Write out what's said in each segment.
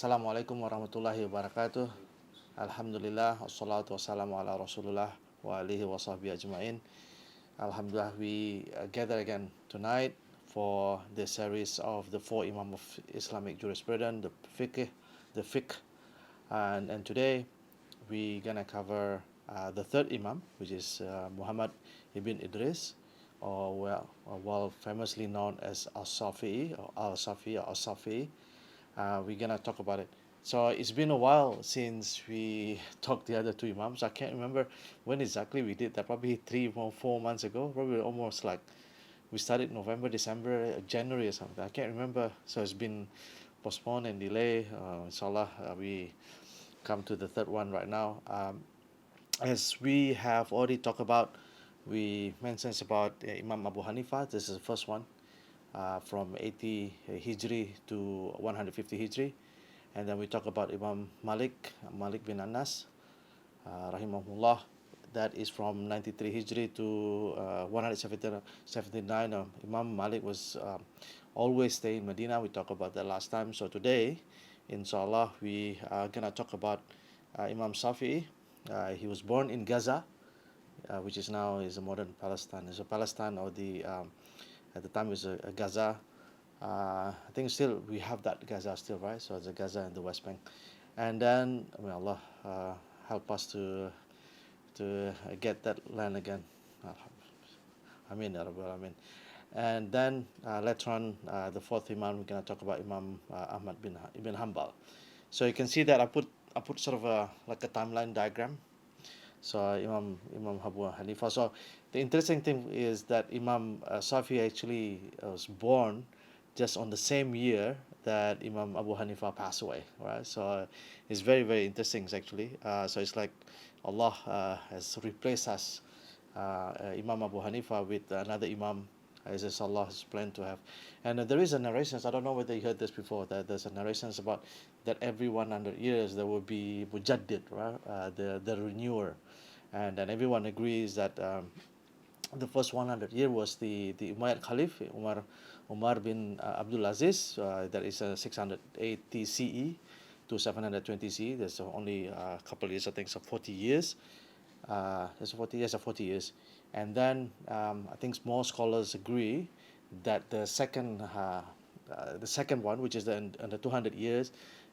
Assalamualaikum warahmatullahi wabarakatuh. Alhamdulillah, wassalatu wassalamu ala rasulullah wa alihi wa sahbihi ajma'in. Alhamdulillah, we gather again tonight for the series of the four Imam of Islamic jurisprudence, the fiqh, and today we're gonna cover the third Imam, which is Muhammad ibn Idris, well famously known as Al-Safi'i or Al-Safi or Al-Safi. We're gonna talk about it. So it's been a while since we talked the other two imams. I can't remember when exactly we did that. Probably 3 or 4 months ago. Probably almost like we started November, December, January or something. I can't remember. So it's been postponed and delayed. Inshallah, we come to the third one right now. As we have already talked about, we mentioned about Imam Abu Hanifa. This is the first one, from 80 Hijri to 150 Hijri. And then we talk about Imam Malik bin Anas, rahimahullah. That is from 93 Hijri to 179. Imam Malik was always stay in Medina. We talked about that last time. So today, inshallah, we are going to talk about Imam Shafii. He was born in Gaza, which is now is a modern Palestine. So Palestine, or the at the time was Gaza. I think still we have that Gaza still, right? So it's a Gaza and the West Bank, and then may Allah help us to get that land again. Amin, Ya Rabbal Amin. And then later on, the fourth Imam, we're gonna talk about Imam Ahmad bin Ibn Hanbal. So you can see that I put sort of like a timeline diagram. So Imam Abu Hanifa. So the interesting thing is that Imam Shafi actually was born just on the same year that Imam Abu Hanifa passed away, right? So it's very very interesting actually. So it's like Allah has replaced us, Imam Abu Hanifa, with another Imam, as is Allah's plan to have. And there is a narrations. I don't know whether you heard this before. That there's a narrations about that every 100 years there will be mujaddid, right? The renewer, and then everyone agrees that the first 100 year was the Umayyad Khalif Umar bin Abdul Aziz. That is 680 CE to 720 CE. There's only a couple of years, I think, so 40 years. There's 40 years or 40 years, and then I think more scholars agree that the second one, which is the 200 years,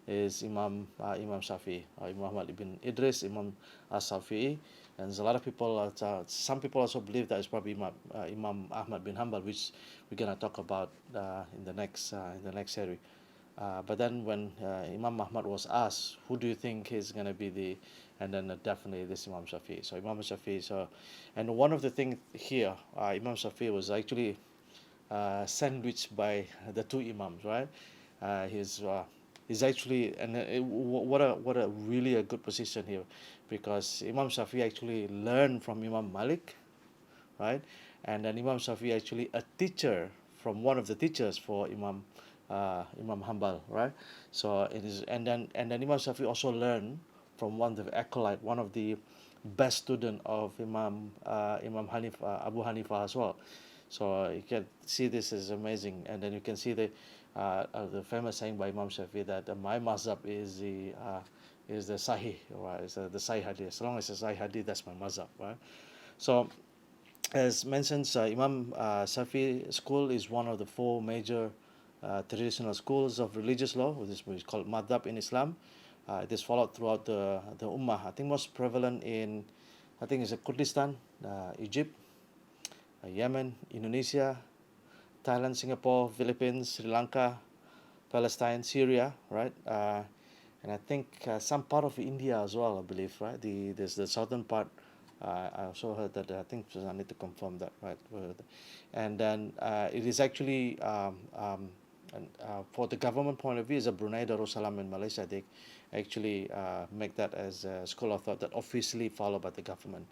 is Imam Shafii, or Imam Muhammad ibn Idris, Imam Shafii. And there's a lot of people. Some people also believe that it's probably Imam Ahmad bin Hanbal, which we're gonna talk about in the next series. But then when Imam Ahmad was asked, who do you think is going to be the, and then definitely this Imam Shafii. So Imam Shafii. So, and one of the things here, Imam Shafii was actually sandwiched by the two Imams, right? He's actually, and what a really a good position here, because Imam Shafii actually learned from Imam Malik, right? And then Imam Shafii actually a teacher from one of the teachers for Imam Hanbal, right? So it is, and then Imam Shafii also learned from one of the acolyte, one of the best student of Imam Abu Hanifa as well. So you can see this is amazing, and then you can see the famous saying by Imam Shafii that my mazhab is the Sahih, right? It's the Sahih Hadith. As long as it's Sahih Hadith, that's my mazhab, right? So as mentioned, Imam Shafi school is one of the four major traditional schools of religious law, which is called madhab in Islam. It is followed throughout the Ummah. I think most prevalent in, I think it's Kurdistan, Egypt, Yemen, Indonesia, Thailand, Singapore, Philippines, Sri Lanka, Palestine, Syria, right? And I think some part of India as well, I believe, right? There's the southern part. I also heard that. I think I need to confirm that, right? And then it is actually and, for the government point of view, is a Brunei Darussalam in Malaysia. They actually make that as a school of thought that officially followed by the government.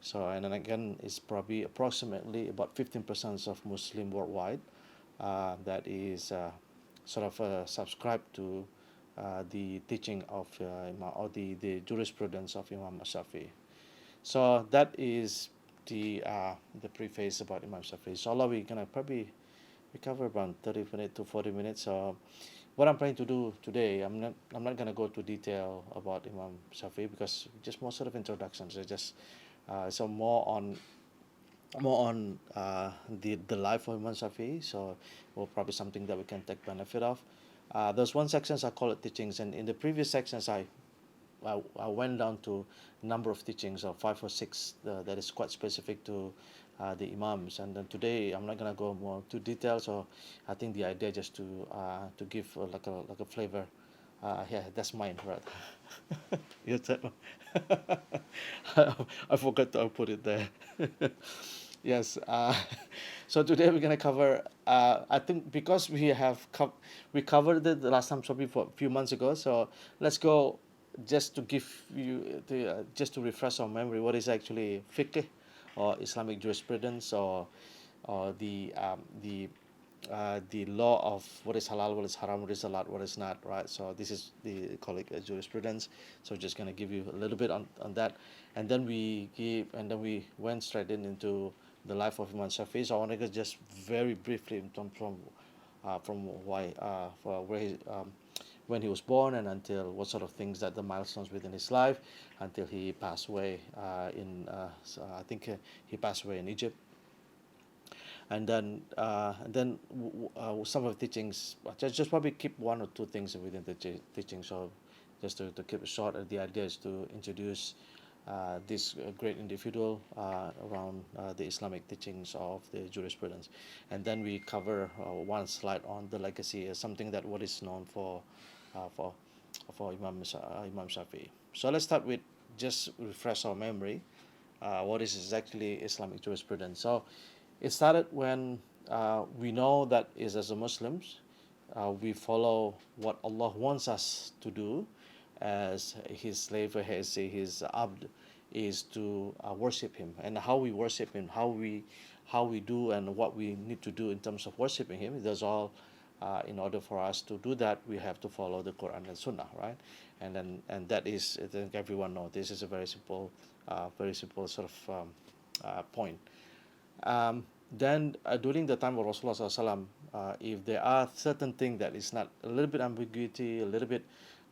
So, and then again, it's probably approximately about 15% of Muslim worldwide that is sort of subscribed to the teaching of Imam, or the jurisprudence of Imam Shafi. So that is the preface about Imam Shafi. So Allah, we're gonna probably we cover around 30 minutes to 40 minutes. So what I'm planning to do today, I'm not going to go to detail about Imam Shafii because just more sort of introductions. It's just so more on the life of Imam Shafii. So, will probably something that we can take benefit of. There's one sections I call it teachings, and in the previous sections I went down to number of teachings of 5 or 6 that is quite specific to the Imams, and then today I'm not gonna go more to detail. So I think the idea just to give like a flavor. Yeah, that's mine, right? Yes, that one. I forgot to put it there. Yes. So today we're gonna cover. I think because we covered it the last time, so before a few months ago. So let's go just to give you just to refresh our memory. What is actually fiqh, or Islamic jurisprudence, or the law of what is halal, what is haram, what is allowed, what is not, right? So this is the call it jurisprudence. So just gonna give you a little bit on that, and then we went straight into the life of Imam Shafi. So I want to go just very briefly from why for where when he was born and until what sort of things that the milestones within his life until he passed away I think he passed away in Egypt, and then some of the teachings. Just probably keep 1 or 2 things within the teaching. So just to keep it short, the idea is to introduce this great individual around the Islamic teachings of the jurisprudence, and then we cover one slide on the legacy as something that what is known uh, for for Imam Shafi. So let's start with just refresh our memory. What is exactly Islamic jurisprudence? So it started when we know that is as a Muslims, we follow what Allah wants us to do as His slave, or as His abd, is to worship Him, and how we worship Him, how we do, and what we need to do in terms of worshiping Him. That's all. In order for us to do that, we have to follow the Quran and Sunnah, right? And that is, I think everyone knows. This is a very simple sort of point. Then during the time of Rasulullah SAW, if there are certain things that is not a little bit ambiguity, a little bit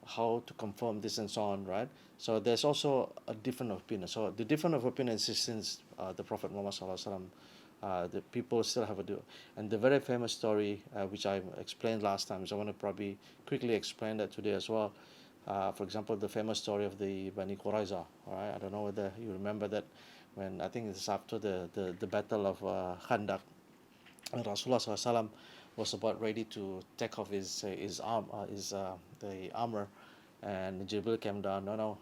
how to confirm this and so on, right? So there's also a different opinion. So the different of opinions is since the Prophet Muhammad SAW, the people still have a do. And the very famous story, which I explained last time, so I want to probably quickly explain that today as well. For example, the famous story of the Bani Qurayza. All right, I don't know whether you remember that when I think it's after the battle of Khandaq, and Rasulullah SAW was about ready to take off the armor, and Jibril came down. No, no,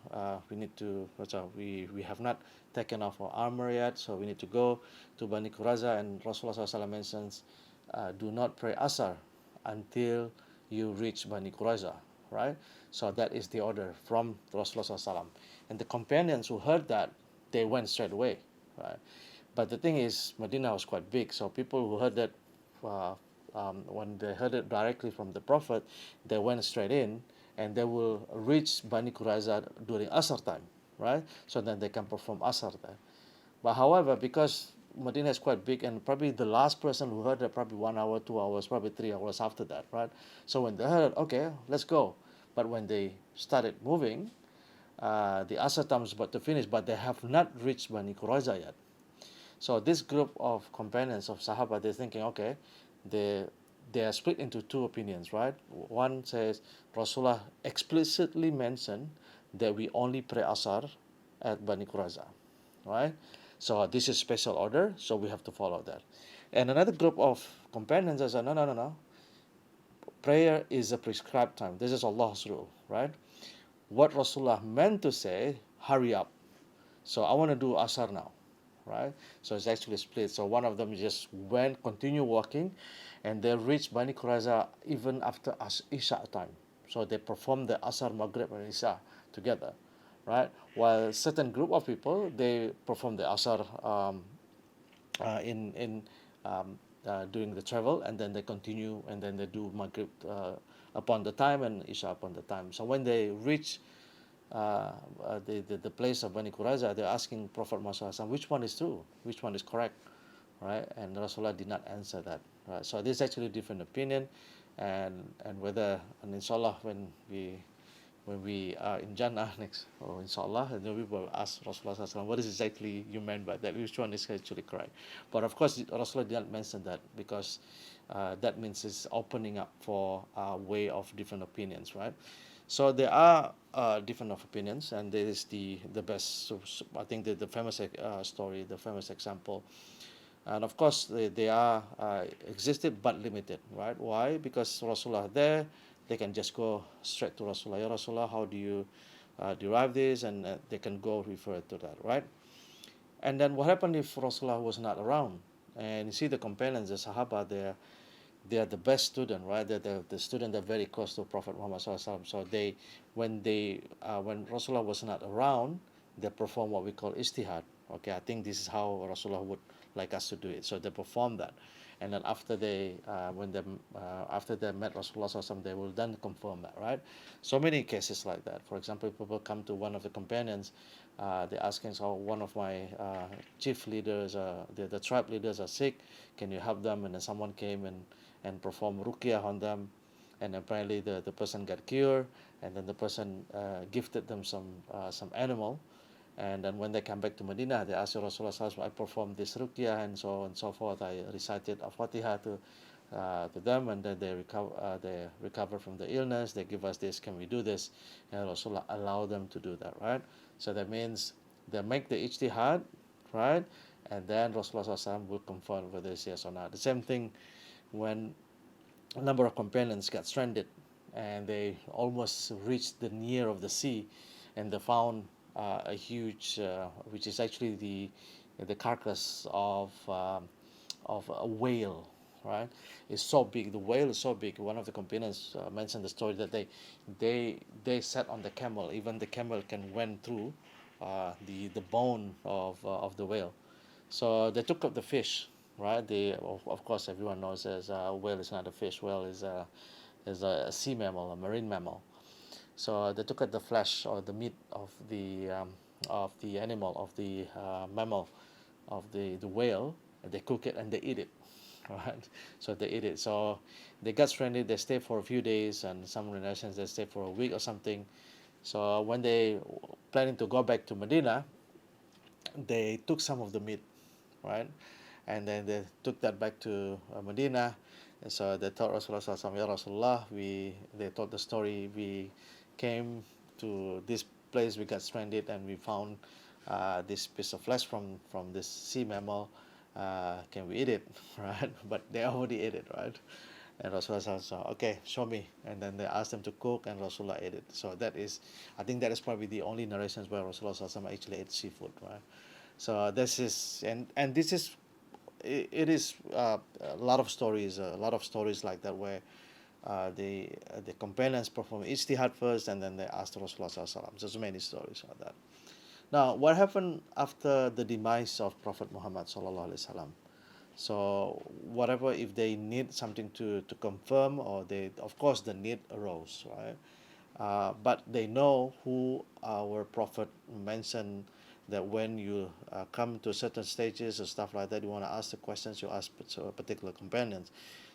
we need to. We have not taken off our armor yet, so we need to go to Bani Qurayza. And Rasulullah SAW mentions, do not pray Asar until you reach Bani Qurayza, right? So that is the order from Rasulullah SAW. And the companions who heard that, they went straight away, right? But the thing is, Medina was quite big, so people who heard that, when they heard it directly from the Prophet, they went straight in, and they will reach Bani Qurayza during Asr time, right? So then they can perform Asr there. But however, because Medina is quite big, and probably the last person who heard it probably 1 hour, 2 hours, probably 3 hours after that, right? So when they heard, okay, let's go. But when they started moving, the Asr time is about to finish, but they have not reached Bani Qurayza yet. So this group of companions of Sahaba, they're thinking, okay, they they are split into 2 opinions, right? One says Rasulullah explicitly mentioned that we only pray Asar at Bani Qurayza, right? So this is special order, so we have to follow that. And another group of companions said, no, no, no, no. Prayer is a prescribed time. This is Allah's rule, right? What Rasulullah meant to say, hurry up. So I want to do Asar now, right? So it's actually split. So one of them just went, continue walking, and they reached Bani Qurayza even after Isha time. So they performed the Asar, Maghrib, and Isha together, right? While certain group of people, they perform the Asar in during the travel, and then they continue, and then they do Maghrib upon the time and Isha upon the time. So when they reach the place of Bani Qurayza, they're asking Prophet Muhammad, which one is true, which one is correct, right? And Rasulullah did not answer that, right? So this is actually a different opinion. and whether, and inshallah, when we are in Jannah next, or inshallah, and then we will ask Rasulullah sallallahu alaihi wasallam, what is exactly you meant by that? Which one is actually correct? But of course, Rasulullah didn't mention that because that means it's opening up for a way of different opinions, right? So there are different of opinions, and there is the best. So I think the famous story, the famous example, and of course they are existed but limited, right? Why? Because Rasulullah there, they can just go straight to Rasulullah. Ya Rasulullah, how do you derive this? And they can go refer to that, right? And then what happened if Rasulullah was not around? And you see the companions, the Sahaba, they are the best student, right? They're the student that are very close to Prophet Muhammad SAW. So when Rasulullah was not around, they perform what we call istihad. Okay, I think this is how Rasulullah would like us to do it. So they perform that, and then after after they met Rasulullah SAW, they will then confirm that, right? So many cases like that. For example, people come to one of the companions, they asking, so one of my chief leaders, the tribe leaders are sick. Can you help them? And then someone came and perform ruqyah on them, and apparently the person got cured, and then the person gifted them some animal, and then when they come back to Medina, they asked Rasulullah, I performed this ruqyah and so on and so forth. I recited a Fatiha to them, and then they recover from the illness. They give us this. Can we do this? And Rasulullah allow them to do that, right? So that means they make the ijtihad, right? And then Rasulullah SAW will confirm whether it's yes or not. The same thing when a number of companions got stranded and they almost reached the near of the sea, and they found a huge, which is actually the carcass of a whale, right? It's so big. The whale is so big. One of the companions mentioned the story that they sat on the camel. Even the camel can went through the bone of the whale. So they took up the fish, right? Of course everyone knows as a whale is not a fish. Whale is a sea mammal, a marine mammal. So they took out the flesh or the meat of the animal, of the mammal, of the whale, and they cook it and they eat it, right? So they eat it. So they got stranded. They stay for a few days, and some relations they stay for a week or something. So when they planning to go back to Medina, they took some of the meat, right? And then they took that back to Medina. And so they told Rasulullah SAW, Ya Rasulullah, they told the story. We came to this place, we got stranded, and we found this piece of flesh from this sea mammal. Can we eat it? Right? But they already ate it, right? And Rasulullah said, okay, show me. And then they asked them to cook, and Rasulullah ate it. So I think that is probably the only narrations where Rasulullah actually ate seafood, right? So this is, and this is, it is a lot of stories like that where the companions perform ijtihad first, and then they ask Rasulullah sallallahu. There's many stories like that. Now, what happened after the demise of Prophet Muhammad sallallahu alaihi wasallam? So whatever, if they need something to confirm, or they, of course the need arose, right? But they know who our prophet mentioned, that when you come to certain stages or stuff like that, you want to ask the questions, you ask particular companions.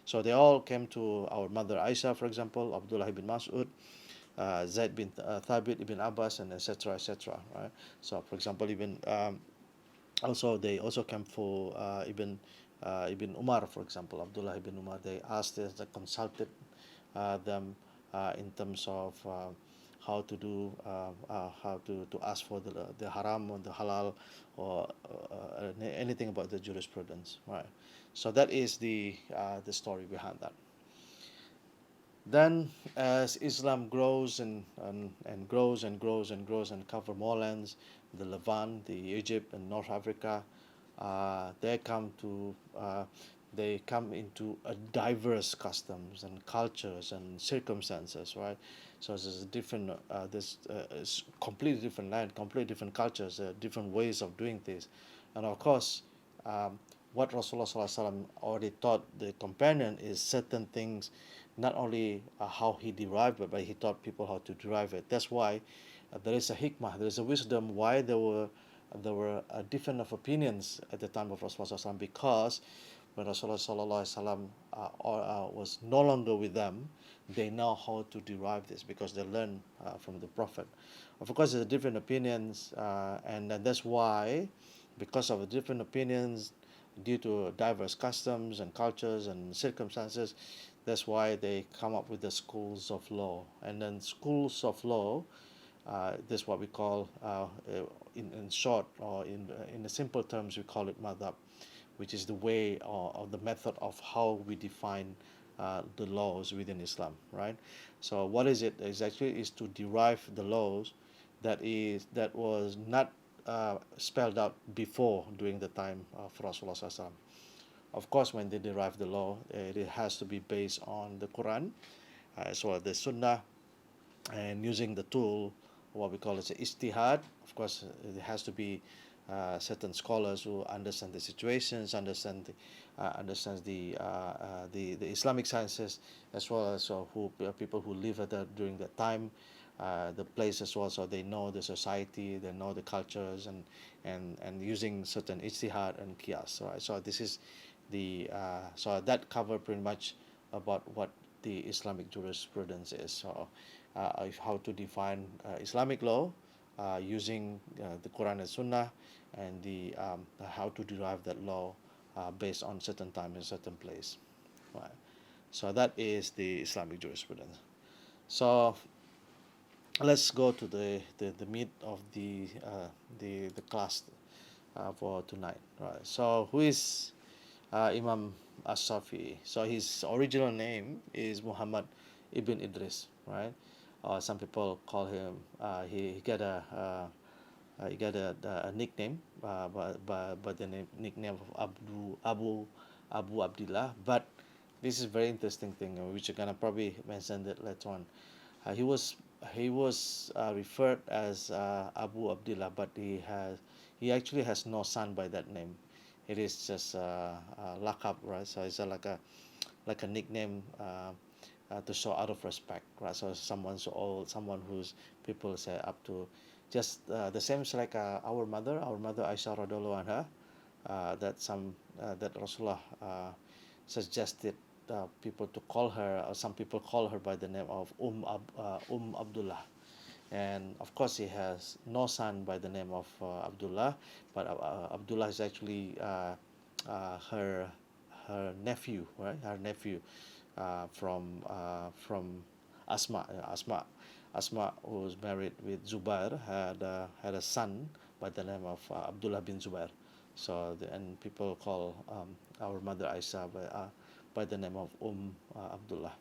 So they all came to our mother Aisha, for example, Abdullah ibn Mas'ud, Zaid bin Thabit ibn Abbas, and etc. etc. Right? So for example, even also they also came for Ibn Umar, for example, Abdullah ibn Umar. They asked, they consulted them in terms of how to do, how to ask for the haram or the halal, or anything about the jurisprudence, right? So that is the story behind that. Then, as Islam grows and grows and grows and grows and cover more lands, the Levant, the Egypt, and North Africa, they come to they come into a diverse customs and cultures and circumstances, right? So there's a different, it's completely different land, completely different cultures, different ways of doing things, and of course, what Rasulullah SAW already taught the companion is certain things, not only how he derived it, but he taught people how to derive it. That's why there is a hikmah, there is a wisdom why there were different of opinions at the time of Rasulullah SAW, because when Rasulullah sallallahu alaihi wasallam was no longer with them, they know how to derive this because they learn from the Prophet. Of course, there are different opinions, and that's why, because of the different opinions, due to diverse customs and cultures and circumstances, that's why they come up with the schools of law. And then schools of law, this is what we call, in short, or in the simple terms, we call it madhab, which is the way or the method of how we define the laws within Islam, right? So what is it? Is actually is to derive the laws that was not spelled out before during the time of Rasulullah SAW. Of course, when they derive the law, it has to be based on the Quran as well as the Sunnah, and using the tool, what we call as ijtihad. Of course, it has to be certain scholars who understand the situations, understands the Islamic sciences, as well as who people who live at during that time, the place as well, so they know the society, they know the cultures, and using certain ijtihad and qiyas. Right? So this is the so that cover pretty much about what the Islamic jurisprudence is. So how to define Islamic law using the Quran and Sunnah, and the how to derive that law based on certain time and certain place. Right. So that is the Islamic jurisprudence. So let's go to the meat of the class for tonight. Right. So who is Imam Shafii? So his original name is Muhammad ibn Idris, right? Some people call him. He got a nickname by the nickname of Abu Abdullah. But this is very interesting thing, which you're gonna probably mention that later on. He was referred as Abu Abdullah, but he actually has no son by that name. It is just lakab, right? So it's like a nickname to show out of respect, right? So someone so old, someone who's people say up to, just the same as like our mother Aisha radhiallahu anha, that Rasulullah suggested people to call her, or some people call her by the name of Abdullah. And of course, he has no son by the name of Abdullah, but Abdullah is actually her nephew, right? Her nephew from Asma. Asma, who was married with Zubair, had a son by the name of Abdullah bin Zubair. So and people call our mother Aisha by the name of Abdullah.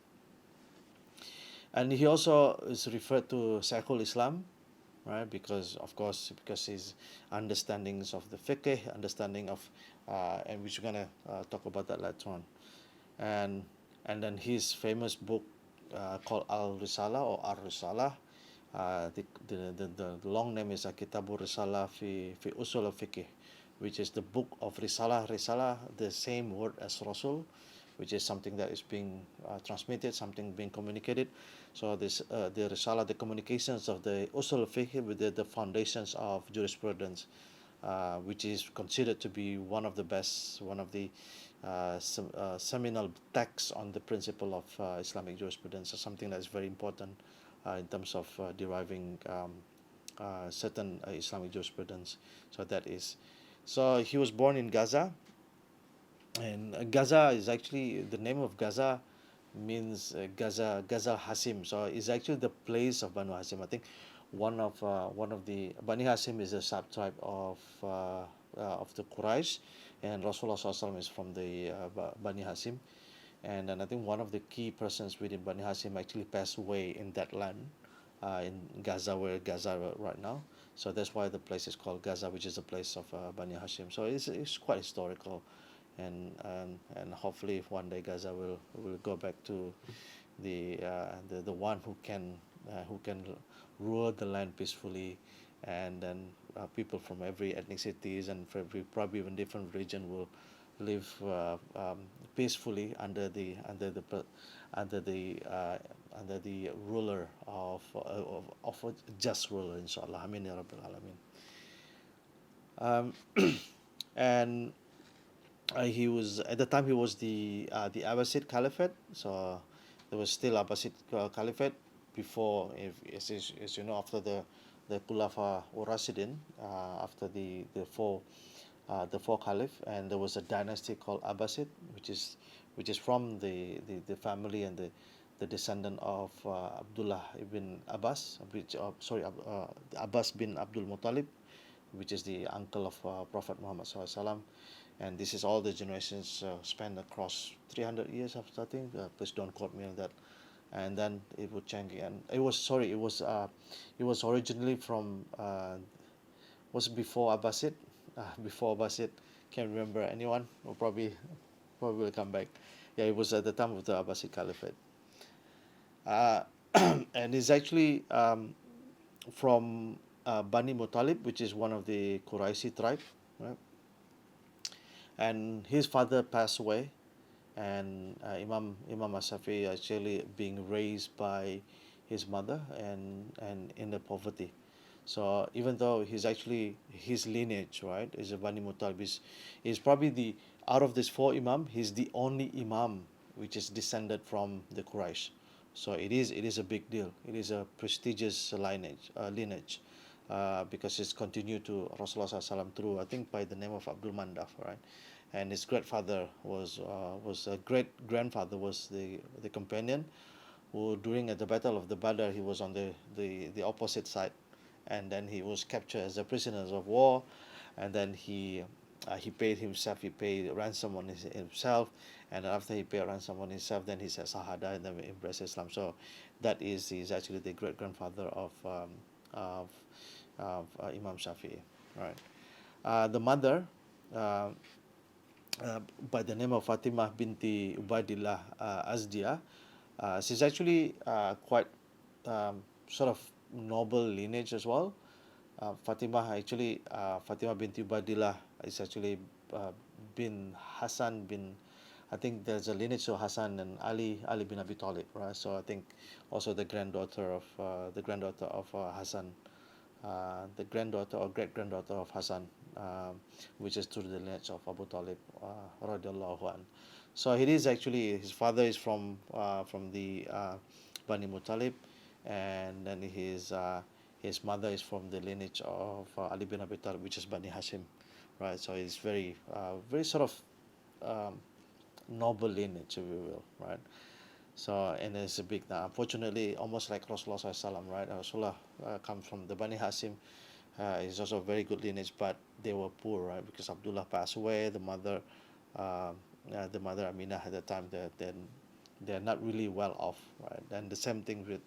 And he also is referred to Shaykhul Islam, right? Because of course, because his understandings of the fiqh, understanding of, and we're gonna talk about that later on, and then his famous book called Al Risala or Ar Risala. The long name is Kitabur Risala fi Usul al Fiqh, which is the book of Risalah. Risalah, the same word as Rasul, which is something that is being transmitted, something being communicated. So this the Risalah, the communications of the Usul al-Fiqh with the foundations of jurisprudence, which is considered to be one of the best, one of the seminal texts on the principle of Islamic jurisprudence, or something that is very important in terms of deriving certain Islamic jurisprudence. So that is. So he was born in Gaza, and Gaza is actually the name of Gaza means Gaza Hasim. So it's actually the place of Banu Hasim. I think one of the Bani Hasim is a subtribe of the Quraysh, and Rasulullah SAW is from the Bani Hasim. And then I think one of the key persons within Bani Hasim actually passed away in that land, in Gaza, where Gaza right now. So that's why the place is called Gaza, which is the place of Bani Hashim. So it's quite historical, and hopefully one day Gaza will go back to the one who can rule the land peacefully, and then people from every ethnicities and from every, probably even different region will live peacefully under the ruler of a just ruler, inshallah. Amin ya rabbil alamin. And He was at the time he was the Abbasid Caliphate, so there was still Abbasid Caliphate before, if as you know, after the Khulafa or Rasidin, after the four caliph, and there was a dynasty called Abbasid, which is from the family and the descendant of Abdullah ibn Abbas, Abbas bin Abdul Muttalib, which is the uncle of Prophet Muhammad SAW. And this is all the generations spanned across 300 years after, I think. Please don't quote me on that. And then it would change again. It was originally from was before Abbasid, before Abbasid. Can't remember anyone. Or probably will come back. Yeah, it was at the time of the Abbasid Caliphate. Uh, and it's actually from Bani Muttalib, which is one of the Quraishi tribe, right? And his father passed away, and Imam Shafii actually being raised by his mother and in the poverty. So even though he's actually his lineage, right, is a Bani Muttalib, is probably the out of this four Imam, he's the only Imam which is descended from the Quraysh. So it is a big deal. It is a prestigious lineage, because it's continued to Rasulullah SAW through, I think, by the name of Abdul Mandaf, right? And his grandfather was a great grandfather was the companion who during at the battle of the Badr he was on the opposite side, and then he was captured as a prisoner of war, and then he paid himself, he paid ransom on himself, and after he paid ransom on himself, then he said Sahada and then embraced Islam. So that is actually the great grandfather of, Imam Shafii, right? The mother, uh, by the name of Fatimah binti Ubaidillah Azdia. She's actually quite sort of noble lineage as well. Fatimah binti Ubaidillah is actually uh, bin Hassan bin. I think there's a lineage of Hassan and Ali bin Abi Talib, right? So I think also the granddaughter of Hassan, the granddaughter or great granddaughter of Hassan, which is through the lineage of Abu Talib, radiallahu an. So it is actually his father is from the Bani Muttalib, and then his mother is from the lineage of Ali bin Abi Talib, which is Bani Hashim, right? So it's very sort of um, noble lineage, if you will, right? So, and it's a big now. Unfortunately, almost like Rasulullah SAW, right? Rasulullah comes from the Bani Hashim. It's also a very good lineage, but they were poor, right? Because Abdullah passed away. The mother Aminah at the time, they're not really well off, right? And the same thing with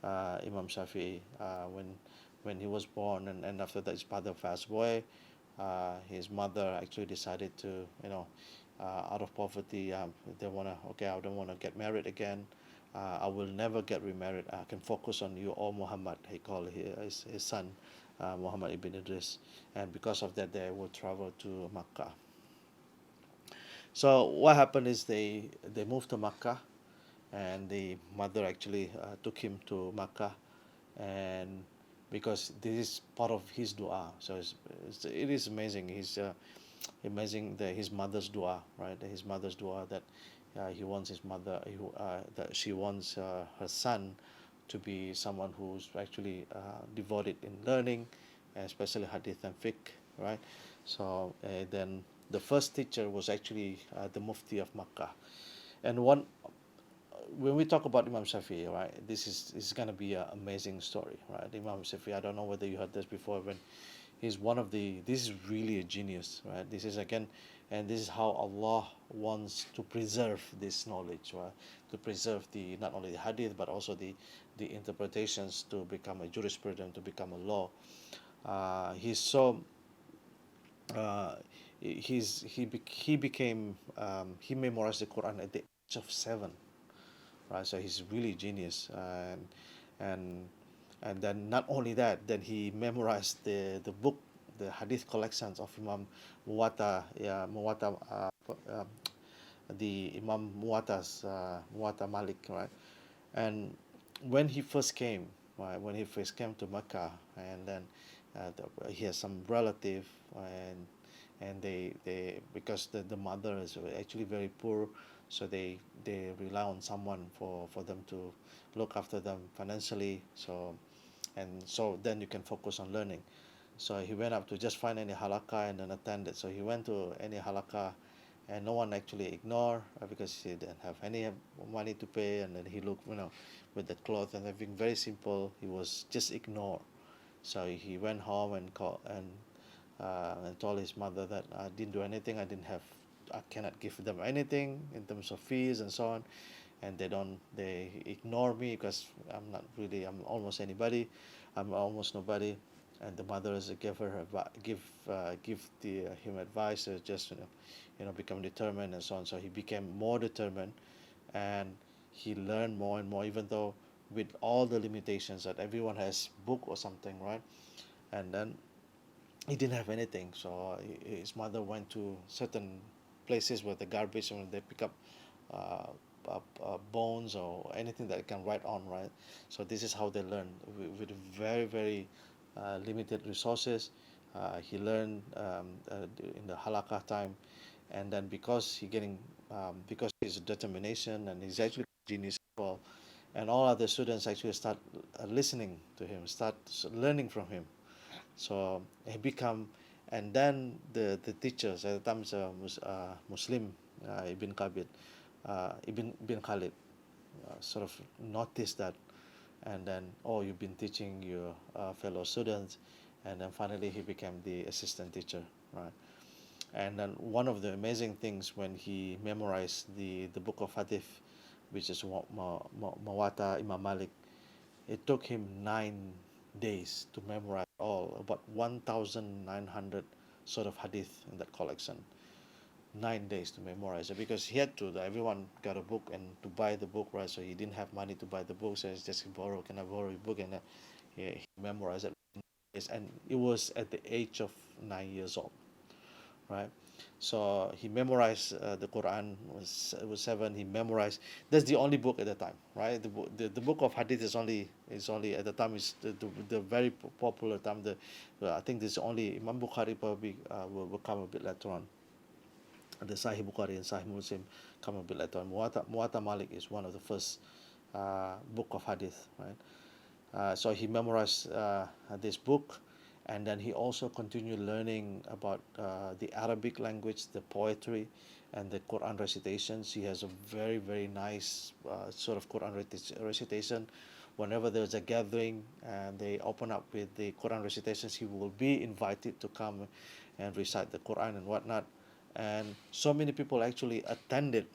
Imam Shafii, when he was born, and after that his father passed away. His mother actually decided to, out of poverty, they wanna okay, I don't want to get married again. I will never get remarried. I can focus on you, or Muhammad. He called his son, Muhammad ibn Idris, and because of that, they would travel to Makkah. So what happened is they moved to Makkah, and the mother actually took him to Makkah, and because this is part of his dua, so it is amazing. He's amazing that his mother's dua, right? His mother's dua that he wants his mother, that she wants her son to be someone who's actually devoted in learning, especially hadith and fiqh, right? So then the first teacher was actually the Mufti of Makkah, and one when we talk about Imam Shafi, right, this is gonna be an amazing story, right? Imam Shafi, I don't know whether you heard this before. When he's one of the, this is really a genius, right? This is again, and this is how Allah wants to preserve this knowledge, right? To preserve the not only the hadith but also the interpretations to become a jurisprudence, to become a law. He's so he became he memorized the Quran at the age of 7, right? So he's really genius, and and then not only that, then he memorized the book, the hadith collections of Imam Muwatta, yeah, Muwatta, the Imam Muwatta Malik, right? And when he first came, right, when he first came to Mecca, and then he has some relative, and they because the mother is actually very poor, so they rely on someone for them to look after them financially. So and so then you can focus on learning. So he went up to just find any halakha and then attend it. So he went to any halakha, and no one actually ignored, because he didn't have any money to pay. And then he looked, with the cloth and everything very simple. He was just ignored. So he went home and called and told his mother that I didn't do anything. I cannot give them anything in terms of fees and so on, and they ignore me because I'm almost anybody, I'm almost nobody. And the mothers give her him advice to just become determined and so on. So he became more determined, and he learned more and more, even though with all the limitations that everyone has book or something, right? And then he didn't have anything. So his mother went to certain places where the garbage, and they pick up uh, bones or anything that it can write on, right? So this is how they learn with very, very limited resources. He learned in the halakha time, and then because his determination, and he's actually genius as well, and all other students actually start listening to him, start learning from him. So he become, and then the teachers at the time is Muslim, Ibn Khalid, Ibn Khalid, sort of noticed that, and then, oh, you've been teaching your fellow students, and then finally he became the assistant teacher, right? And then one of the amazing things, when he memorized the book of Hadith, which is Mawata Imam Malik, it took him 9 days to memorize all about 1,900 sort of hadith in that collection. 9 days to memorize it, because he had to. Everyone got a book and to buy the book, right? So he didn't have money to buy the book, so it's just borrow. Can I borrow a book? And he memorized it. And it was at the age of 9 years old, right? So he memorized the Quran. Was 7. He memorized. That's the only book at the time, right? The book of Hadith is only at the time, is the very popular time. I think this only Imam Bukhari probably will come a bit later on. The Sahih Bukhari and Sahih Muslim come a bit later on. Muwatta Malik is one of the first book of Hadith, right? So he memorized this book, and then he also continued learning about the Arabic language, the poetry, and the Quran recitations. He has a very, very nice sort of Quran recitation. Whenever there's a gathering and they open up with the Quran recitations, he will be invited to come and recite the Quran and whatnot. And so many people actually attended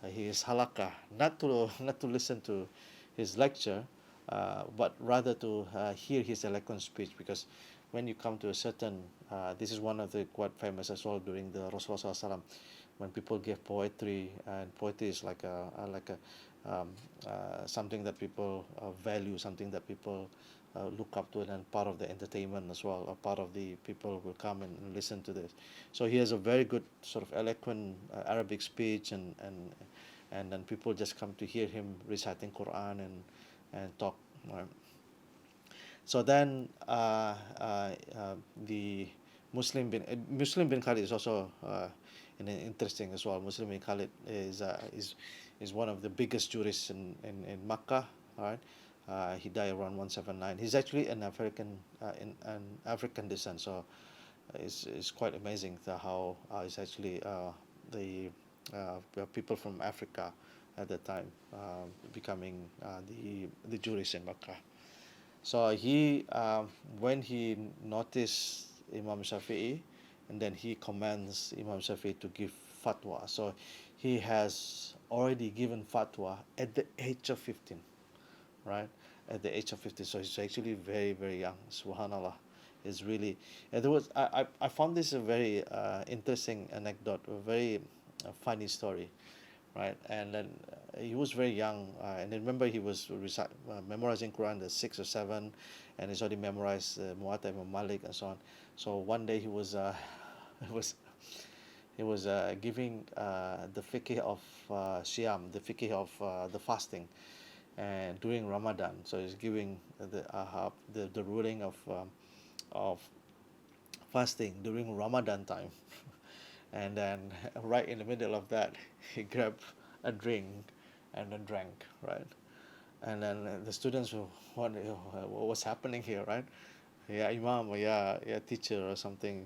his halakah, not to listen to his lecture, but rather to hear his eloquent speech. Because when you come to a certain, this is one of the quite famous as well during the Rasulullah SAW, when people give poetry, and poetry is like a something that people value, something that people look up to, and part of the entertainment as well. A part of the people will come and listen to this. So he has a very good sort of eloquent Arabic speech, and then people just come to hear him reciting Quran and talk. Right? So then the Muslim bin Khalid is also interesting as well. Muslim bin Khalid is one of the biggest jurists in Makkah. All right. He died around 179. He's actually an African descent, so it's quite amazing how it's actually people from Africa at the time becoming the jurists in Makkah. So when he noticed Imam Shafii, and then he commands Imam Shafii to give fatwa. So he has already given fatwa at the age of 15, right? At the age of 15. So he's actually very, very young. Subhanallah. Is really, and I found this a very interesting anecdote, a very funny story, right? And then he was very young, and I remember he was memorizing Quran at 6 or 7, and he's already memorized Muwatta Imam Malik and so on. So one day he was he was giving the fiqh of Siyam, the fiqh of the fasting, and during Ramadan. So he's giving the ruling of fasting during Ramadan time. And then right in the middle of that, he grabbed a drink and then drank, right? And then the students were wondering, what was happening here, right? Yeah, Imam, yeah, teacher or something.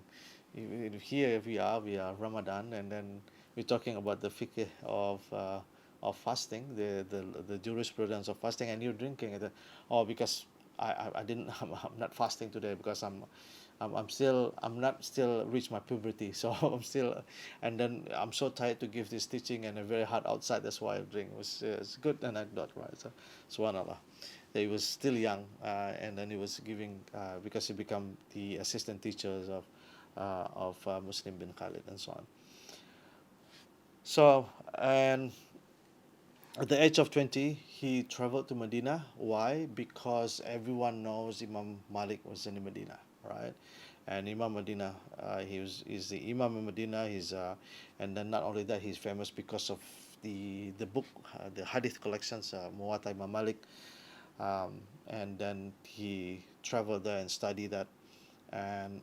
Here we are Ramadan, and then we're talking about the fiqh of fasting, the jurisprudence of fasting, and you're drinking it. Oh, because I didn't, I'm not fasting today because I'm not still reached my puberty, so I'm still, and then I'm so tired to give this teaching and very hard outside. That's why I drink. It's good anecdote, right? So, subhanallah. He was still young, and then he was giving because he become the assistant teachers of Muslim bin Khalid and so on. So, and at the age of 20, he traveled to Medina. Why? Because everyone knows Imam Malik was in Medina, right? And Imam Medina, he's the Imam in Medina. And then not only that, he's famous because of the book, the Hadith collections, Muwatta Imam Malik. And then he traveled there and studied that, and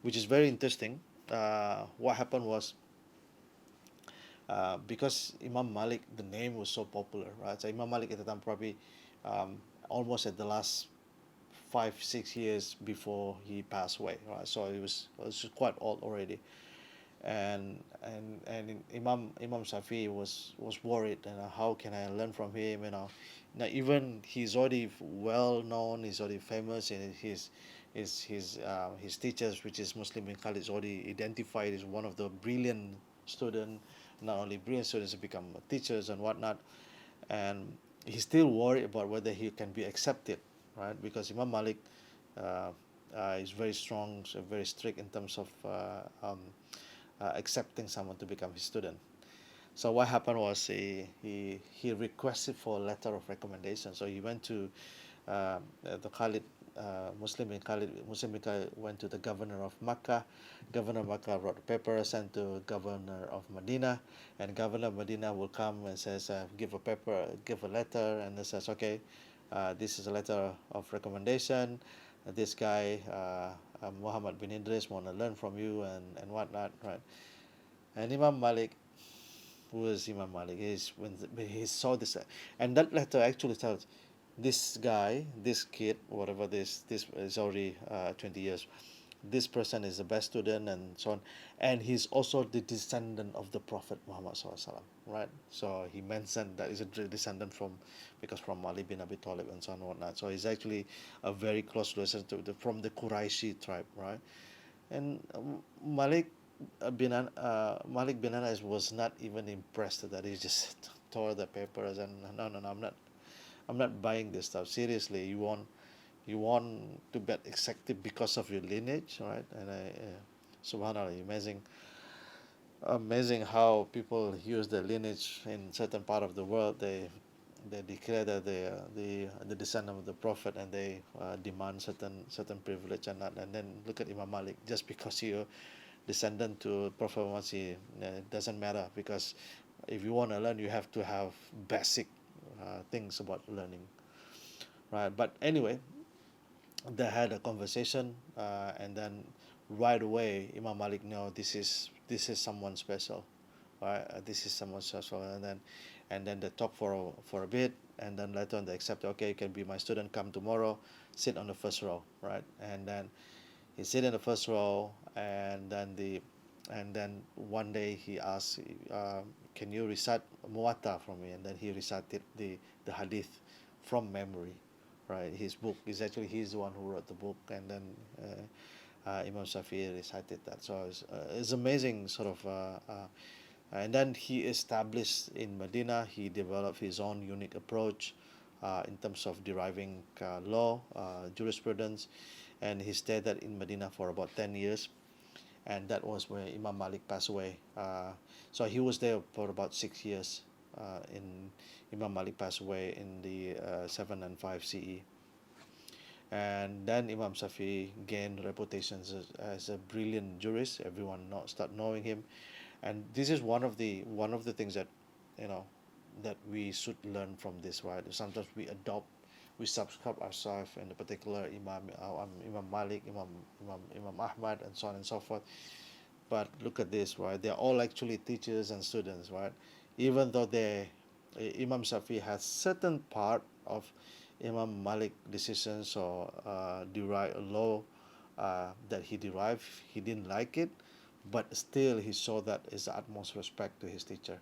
which is very interesting. What happened was because Imam Malik, the name was so popular, right? So Imam Malik at the time probably um, almost at the last 5 6 years before he passed away, right? So it was quite old already, and Imam Shafii was worried, how can I learn from him, now even he's already well known, he's already famous, and his teachers, which is Muslim bin Khalid, is already identified as one of the brilliant student, not only brilliant students become teachers and whatnot, and he's still worried about whether he can be accepted, right? Because Imam Malik uh, is very strong, so very strict in terms of accepting someone to become his student. So what happened was he requested for a letter of recommendation. So he went to the Khalid, Muslim bin Khalid went to the governor of Makkah. Governor of Makkah wrote a paper, sent to governor of Medina, and governor of Medina will come and says, give a paper, give a letter, and it says, okay, this is a letter of recommendation. This guy, Muhammad bin Idris, want to learn from you and whatnot, right? And Imam Malik, who is Imam Malik, when he saw this, and that letter actually tells this guy, this kid, whatever this is already 20 years. This person is the best student and so on, and he's also the descendant of the Prophet Muhammad SAW, right? So he mentioned that he's a descendant from Ali bin Abi Talib and so on and whatnot. So he's actually a very close relation from the Quraishi tribe, right? And Malik bin Anas was not even impressed that he just tore the papers and no, I'm not buying this stuff seriously. You want to get accepted because of your lineage, right? And subhanallah, amazing how people use their lineage in certain part of the world. They declare that they are the descendant of the Prophet, and they demand certain privilege and that. And then look at Imam Malik, just because you're descendant to Prophet Muhammad, it doesn't matter, because if you want to learn, you have to have basic things about learning, right? But anyway, they had a conversation, and then right away Imam Malik know this is someone special, right? This is someone special, and then they talk for a bit, and then later on they accept, okay, you can be my student, come tomorrow, sit on the first row, right? And then he sit in the first row, and then one day he asked, can you recite Muwatta for me? And then he recited the hadith from memory, right? His book is actually, he's the one who wrote the book, and then Imam Shafii recited that. So it's amazing sort of. And then he established in Medina, he developed his own unique approach in terms of deriving law, jurisprudence, and he stayed there in Medina for about 10 years. And that was where Imam Malik passed away. So he was there for about 6 years. In Imam Malik passed away in the 7 and 5 CE. And then Imam Shafi gained reputations as a brilliant jurist. Everyone start knowing him, and this is one of the things that you know that we should learn from this, right? Sometimes we adopt we subscribe ourselves in a particular Imam, Imam Malik, Imam Ahmad, and so on and so forth. But look at this, right? They're all actually teachers and students, right? Even though Imam Shafii has certain part of Imam Malik decisions or derive law that he derived, he didn't like it, but still he saw that as the utmost respect to his teacher,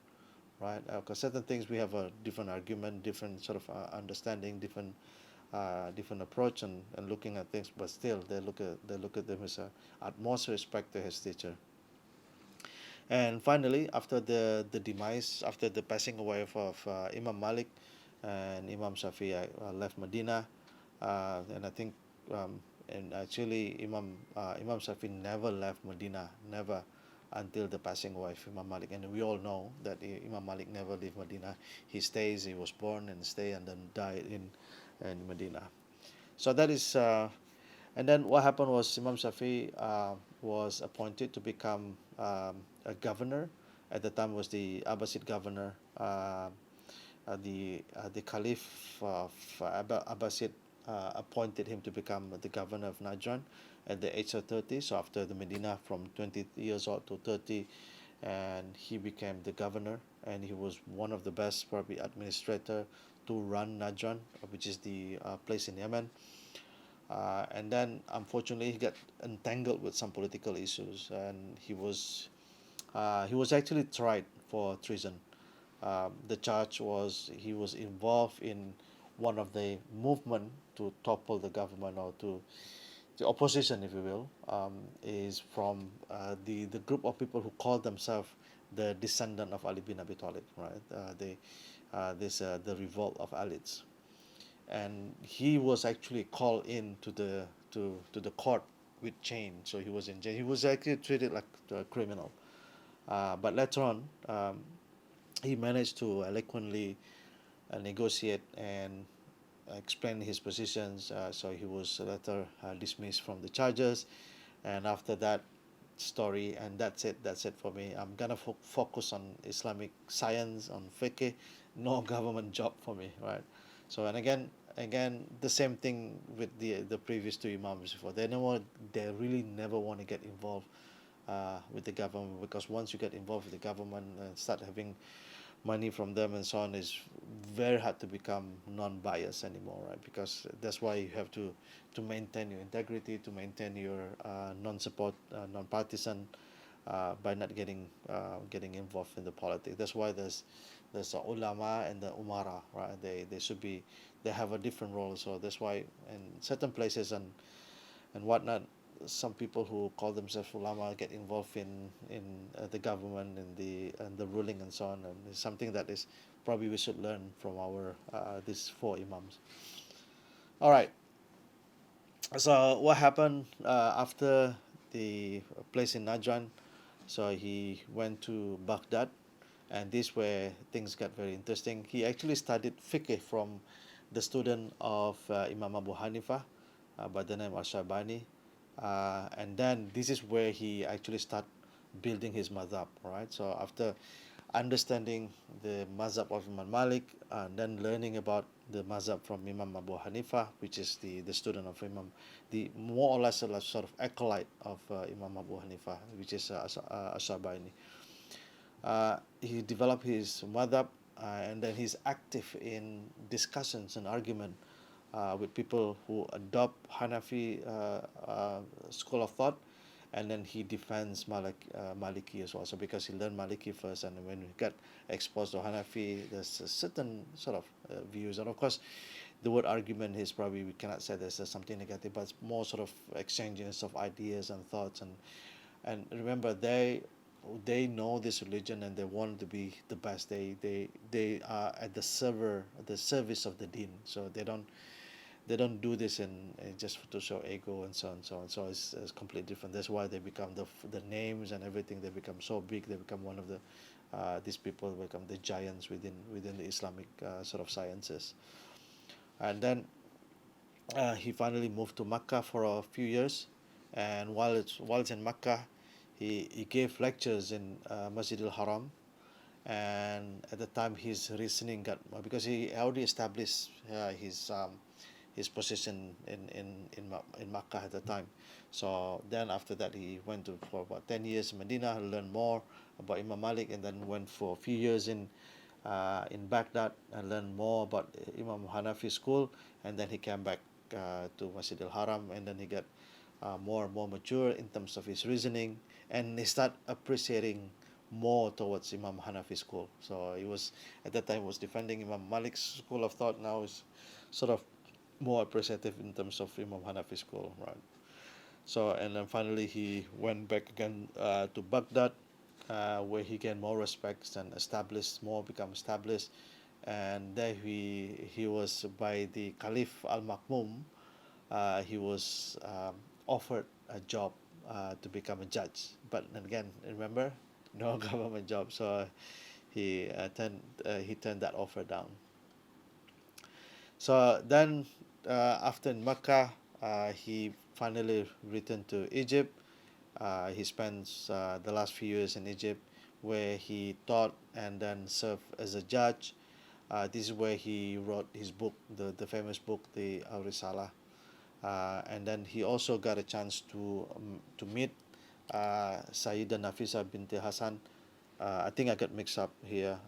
right? Because certain things we have a different argument, different sort of understanding, different approach and looking at things, but still they look at them as a utmost respect to his teacher. And finally, after the demise, after the passing away of Imam Malik and Imam Shafii left Medina, and I think, and actually Imam Shafii never left Medina, never until the passing away of Imam Malik. And we all know that Imam Malik never left Medina. He was born and stayed and then died in Medina. So that is, and then what happened was Imam Shafii was appointed to become a governor. At the time was the Abbasid governor. The Caliph of Abbasid appointed him to become the governor of Najran at the age of 30. So after the Medina, from 20 years old to 30, and he became the governor. And he was one of the best, probably, administrator to run Najran, which is the place in Yemen. And then unfortunately he got entangled with some political issues, and he was actually tried for treason. The charge was he was involved in one of the movement to topple the government, or to the opposition, if you will, is from the group of people who call themselves the descendant of Ali bin Abi Talib, right? The revolt of Alids, and he was actually called in to the court with chain. So he was in jail. He was actually treated like a criminal. But later on, he managed to eloquently negotiate and explain his positions. So he was later dismissed from the charges. And after that story, and that's it. That's it for me. I'm gonna focus on Islamic science, on fiqh, no government job for me, right? So, and again, the same thing with the previous two imams before. They really never want to get involved with the government, because once you get involved with the government and start having money from them and so on, it's very hard to become non-biased anymore, right? Because that's why you have to maintain your integrity, to maintain your non-support, non-partisan, by not getting involved in the politics. That's why there's the ulama and the umara, right? They should be, they have a different role. So that's why in certain places and whatnot, some people who call themselves ulama get involved in the government and the ruling and so on, and it's something that is probably we should learn from our these four imams. All right. So what happened after the place in Najran? So he went to Baghdad, and this where things got very interesting. He actually studied fiqh from the student of Imam Abu Hanifa by the name Al-Shabani. And then this is where he actually start building his mazhab, right? So after understanding the mazhab of Imam Malik, and then learning about the mazhab from Imam Abu Hanifa, which is the student of Imam, the more or less a sort of acolyte of Imam Abu Hanifa, which is Ashabani. He developed his madhab, and then he's active in discussions and argument with people who adopt Hanafi school of thought, and then he defends Maliki as well. So because he learned Maliki first, and when he got exposed to Hanafi, there's a certain sort of views, and of course, the word argument is probably, we cannot say there's something negative, but it's more sort of exchanges of ideas and thoughts, and remember they know this religion and they want to be the best. They are at the service of the deen. So they don't do this in just to show ego and so on and so on. So it's completely different. That's why they become the names and everything. They become so big. They become one of the these people become the giants within the Islamic sort of sciences. And then he finally moved to Mecca for a few years, and while it's in Mecca, he gave lectures in Masjid al Haram, And at the time his reasoning got, because he already established his position in Makkah at the time. So then after that he went to for about 10 years in Medina, learned more about Imam Malik, and then went for a few years in Baghdad and learned more about Imam Hanafi school, and then he came back to Masjid al Haram, and then he got more and more mature in terms of his reasoning, and he start appreciating more towards Imam Hanafi school. So he was at that time was defending Imam Malik's school of thought. Now is sort of more appreciative in terms of Imam Hanafi school, right? So and then finally he went back again to Baghdad, where he gained more respects and established more, become established, and there he was by the Caliph Al Makmum. He was offered a job to become a judge, but again, remember, no government job. So he turned that offer down. So then, after in Mecca, he finally returned to Egypt. He spent the last few years in Egypt, where he taught and then served as a judge. This is where he wrote his book, the famous book, the Al Risala. And then he also got a chance to meet Sayyida Nafisa binti Hassan. I think I got mixed up here.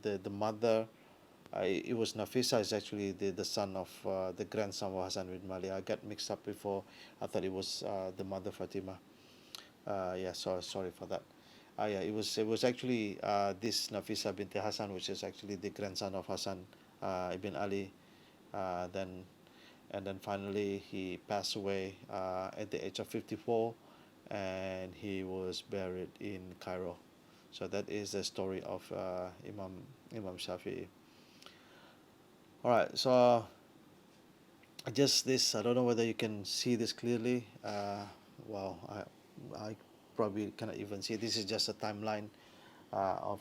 The mother, it was Nafisa is actually the son of the grandson of Hassan bin Mali. I got mixed up before. I thought it was the mother Fatima. Yeah, sorry for that. Yeah, it was actually this Nafisa binti Hassan, which is actually the grandson of Hassan ibn Ali. Then and then finally he passed away at the age of 54, and he was buried in Cairo. So that is the story of Imam Shafii. All right, so just this, I don't know whether you can see this clearly. Well, I probably cannot even see. This is just a timeline of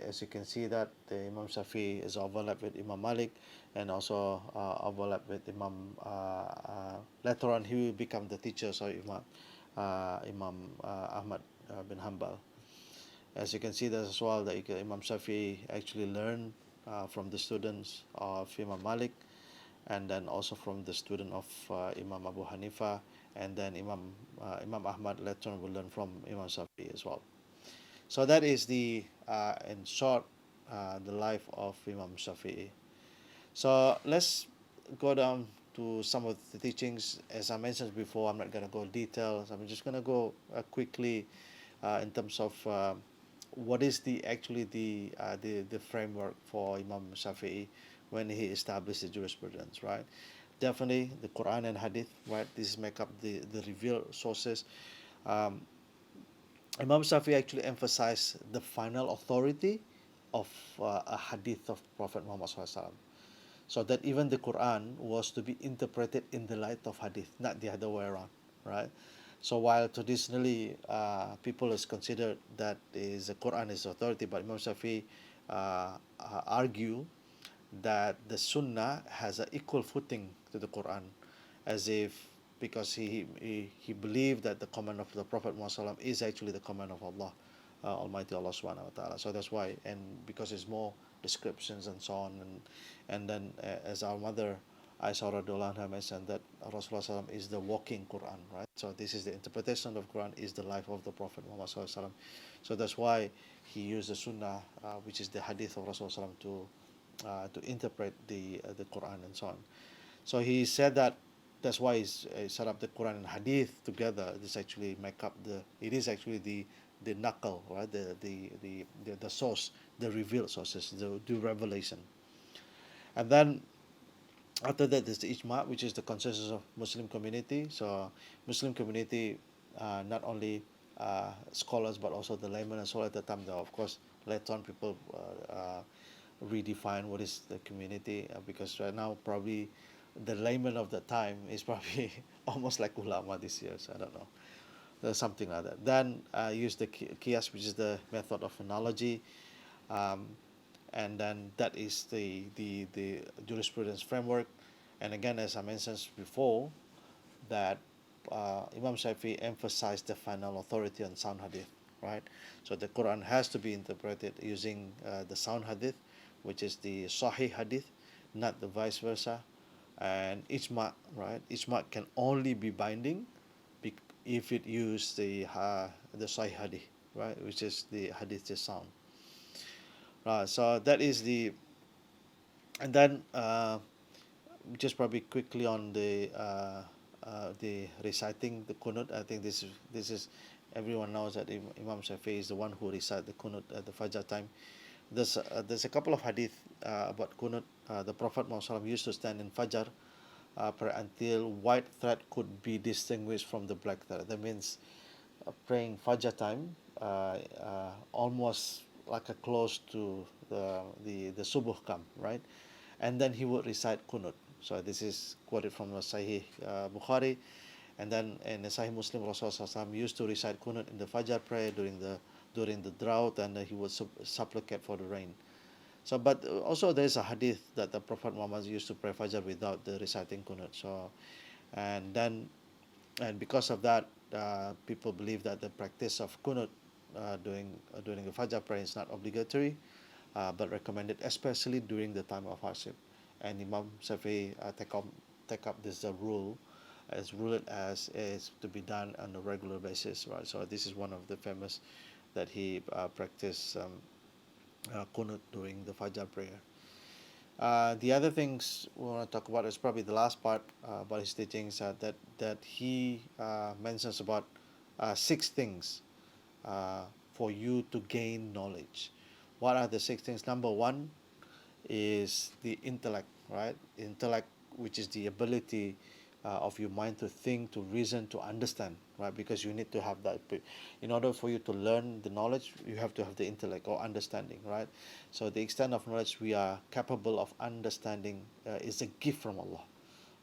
as you can see that the Imam Shafi is overlapped with Imam Malik, and also overlapped with Imam. Later on, he will become the teacher, so Imam Ahmad bin Hanbal. As you can see, there's as well that Imam Shafi actually learned from the students of Imam Malik, and then also from the student of Imam Abu Hanifa, and then Imam Ahmad later on will learn from Imam Shafi as well. So that is in short, the life of Imam Shafi'i. So let's go down to some of the teachings. As I mentioned before, I'm not going to go details. I'm just going to go quickly in terms of what is the framework for Imam Shafi'i when he established the jurisprudence, right? Definitely the Quran and Hadith, right? This make up the revealed sources. Um, Imam Shafi actually emphasized the final authority of a hadith of Prophet Muhammad SAW. So that even the Quran was to be interpreted in the light of hadith, not the other way around, right? So while traditionally people is considered that is the Quran is authority, but Imam Shafi argue that the Sunnah has an equal footing to the Quran, as if because he believed that the command of the Prophet Muhammad is actually the command of Allah, Almighty Allah Subhanahu wa Taala. So that's why, and because it's more descriptions and so on, and then as our mother Aisha radhiallahu anha mentioned that Rasulullah sallam is the walking Quran, right? So this is the interpretation of Quran is the life of the Prophet Muhammad sallam. So that's why he used the Sunnah, which is the Hadith of Rasulullah sallam, to interpret the Quran and so on. So he said that that's why he's set up the Quran and Hadith together. This actually make up it is actually the knuckle, right? The source, the revealed sources, the revelation. And then after that, there's the ijma, which is the consensus of Muslim community. So Muslim community, not only scholars but also the laymen as well at the time. Though of course later on people redefine what is the community, because right now probably the layman of the time is probably almost like ulama this year. So I don't know. There's something like that. Then use the qiyas, which is the method of analogy. Um, and then that is the jurisprudence framework. And again, as I mentioned before, that Imam Shafi emphasized the final authority on sound hadith. right? So the Quran has to be interpreted using the sound hadith, which is the Sahih hadith, not the vice versa. And ijma, right? Ijma can only be binding if it use the Sahih hadith, right? Which is the hadith is sound. Right. So that is and then just probably quickly on the reciting the kunut. I think this is everyone knows that Imam Shafii is the one who recite the kunut at the Fajr time. There's a couple of hadith about kunut. The Prophet Muhammad used to stand in Fajr until white thread could be distinguished from the black thread. That means praying Fajr time, almost like a close to the Subuh come, right? And then he would recite kunut. So this is quoted from the Sahih Bukhari. And then in the Sahih Muslim, Rasulullah used to recite kunut in the Fajr prayer during the drought, and he would supplicate for the rain. So, but also there is a hadith that the Prophet Muhammad used to pray Fajr without the reciting kunut. So, and then and because of that, people believe that the practice of kunut during the Fajr prayer is not obligatory, but recommended, especially during the time of hardship. And Imam Shafii take up this rule, as rule it as is to be done on a regular basis, right? So this is one of the famous that he practiced kunut during the Fajr prayer. The other things we want to talk about is probably the last part about his teachings, that he mentions about six things for you to gain knowledge. What are the six things? Number one is the intellect, right? Intellect, which is the ability of your mind to think, to reason, to understand, right? Because you need to have that. In order for you to learn the knowledge, you have to have the intellect or understanding, right? So the extent of knowledge we are capable of understanding is a gift from Allah,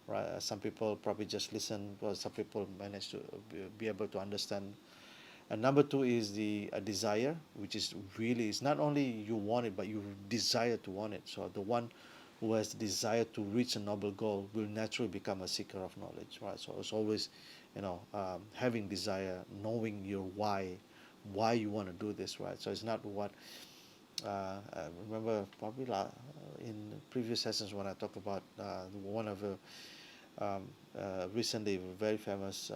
right? Some people probably just listen, or some people manage to be able to understand. And number two is the desire, which is really, it's not only you want it, but you desire to want it. So the one who has the desire to reach a noble goal will naturally become a seeker of knowledge, right? So it's always, having desire, knowing your why you want to do this, right? So it's not what. I remember probably in previous sessions when I talked about one of the recently very famous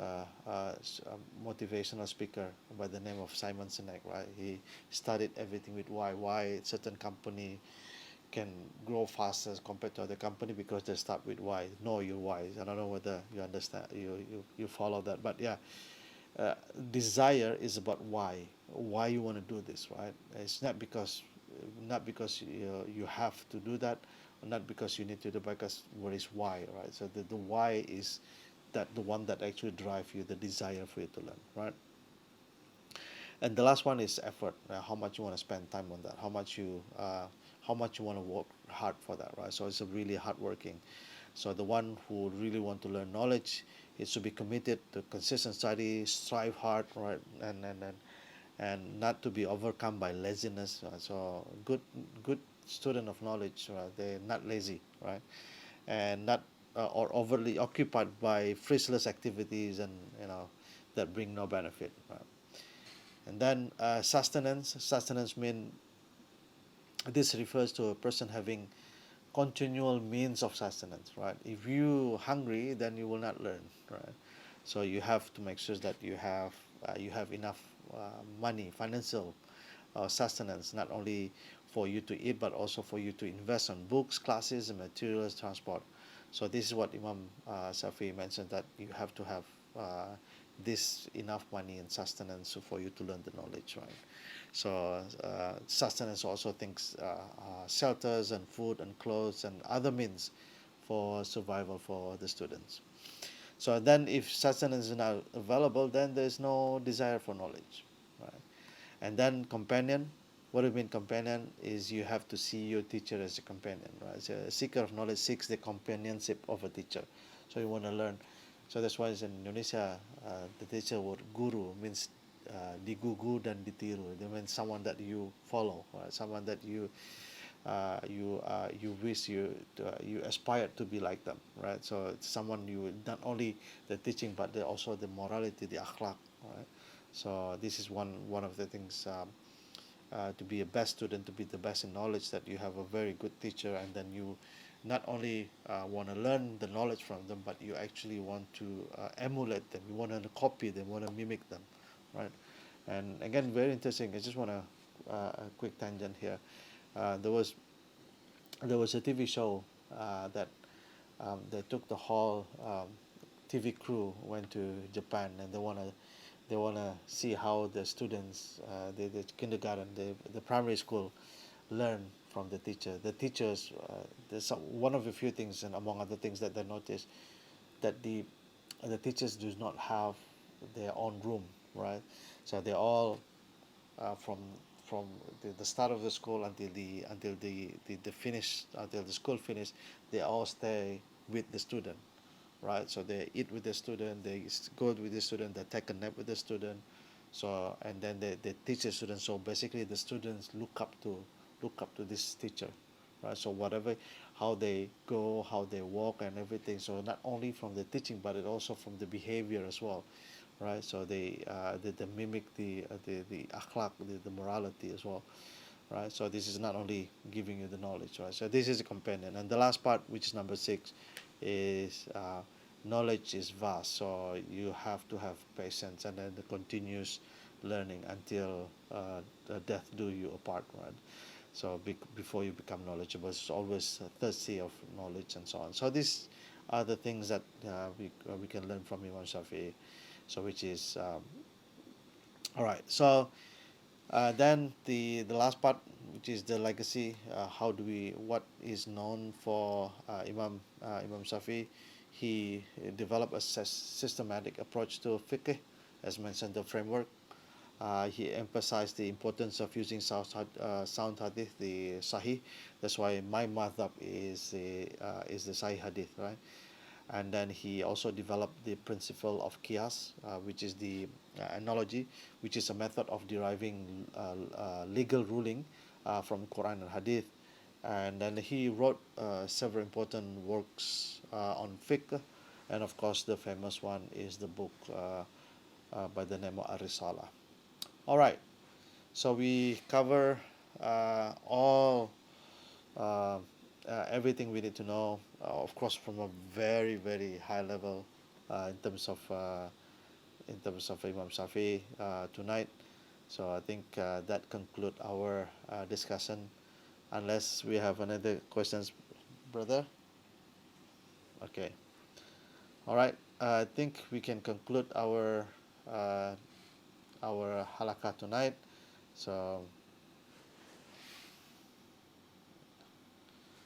motivational speaker by the name of Simon Sinek, right? He studied everything with why certain company can grow faster compared to other company, because they start with why. Know your why. I don't know whether you understand, you follow that, but yeah, desire is about why you want to do this, right? It's not because you have to do that, or not because you need to do, because what is why, right? So the why is that the one that actually drive you, the desire for you to learn, right? And the last one is effort. How much you want to spend time on that, how much you want to work hard for that, right? So it's a really hard working. So the one who really want to learn knowledge is to be committed to consistent study, strive hard, right? And not to be overcome by laziness. So good student of knowledge, right? They're not lazy, right? And not or overly occupied by frivolous activities, and that bring no benefit, right? And then sustenance mean, this refers to a person having continual means of sustenance, right? If you hungry, then you will not learn, right? So you have to make sure that you have enough money, financial sustenance, not only for you to eat, but also for you to invest on books, classes, and materials, transport. So this is what Imam Shafii mentioned, that you have to have this enough money and sustenance for you to learn the knowledge, right? So sustenance also thinks shelters and food and clothes and other means for survival for the students. So then if sustenance is not available, then there's no desire for knowledge, right? And then companion, what do you mean companion is you have to see your teacher as a companion, right? So a seeker of knowledge seeks the companionship of a teacher. So you want to learn. So that's why in Indonesia, the teacher word guru means digugu dan ditiru. They mean someone that you follow, right? Someone that you wish you aspire to be like them, right? So it's someone you not only the teaching, but also the morality, the akhlaq, right? So this is one of the things. To be a best student, to be the best in knowledge, that you have a very good teacher, and then you not only want to learn the knowledge from them, but you actually want to emulate them. You want to copy them, want to mimic them, right? And again, very interesting. I just want to a quick tangent here. Uh, there was there was a TV show that they took the whole TV crew went to Japan, and they wanna see how the students, the kindergarten, the primary school, learn from the teacher. The teachers, one of the few things, and among other things that they noticed, that the teachers do not have their own room, right? So they all from the start of the school until the finish, until the school finish, they all stay with the student, right? So they eat with the student, they go with the student, they take a nap with the student. So and then they teach the students. So basically, the students look up to this teacher, right? So whatever, how they go, how they walk, and everything. So not only from the teaching, but it also from the behavior as well, right? So they mimic the akhlaq, the morality as well, right? So this is not only giving you the knowledge, right? So this is a companion. And the last part, which is number 6, is knowledge is vast. So you have to have patience, and then the continuous learning until death do you apart, right? So before you become knowledgeable, it's always thirsty of knowledge and so on. So these are the things that we can learn from Imam Shafii. So which is all right. So then the last part, which is the legacy. How do we? What is known for Imam Shafi? He developed a systematic approach to fiqh, as mentioned, the framework. He emphasized the importance of using sound hadith, the sahih. That's why my madhab is the sahih hadith, right? And then he also developed the principle of qiyas, which is the analogy, which is a method of deriving legal ruling from Quran and Hadith. And then he wrote several important works on fiqh, and of course the famous one is the book by the name of Ar-Risala. All right, so we cover all uh, everything we need to know, of course, from a very, very high level in terms of Imam Shafi tonight. So I think that conclude our discussion. Unless we have another questions, brother. Okay. All right. I think we can conclude uh, our halakah tonight. So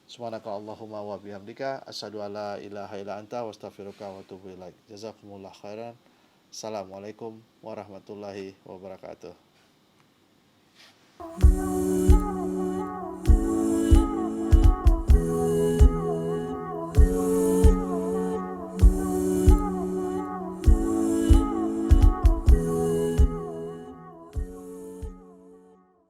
subhanaka Allahumma wa bihamdika asyhadu alla ilaha illa anta wa astaghfiruka wa atubu ilaik. Jazakumullah khairan. Assalamualaikum warahmatullahi wabarakatuh.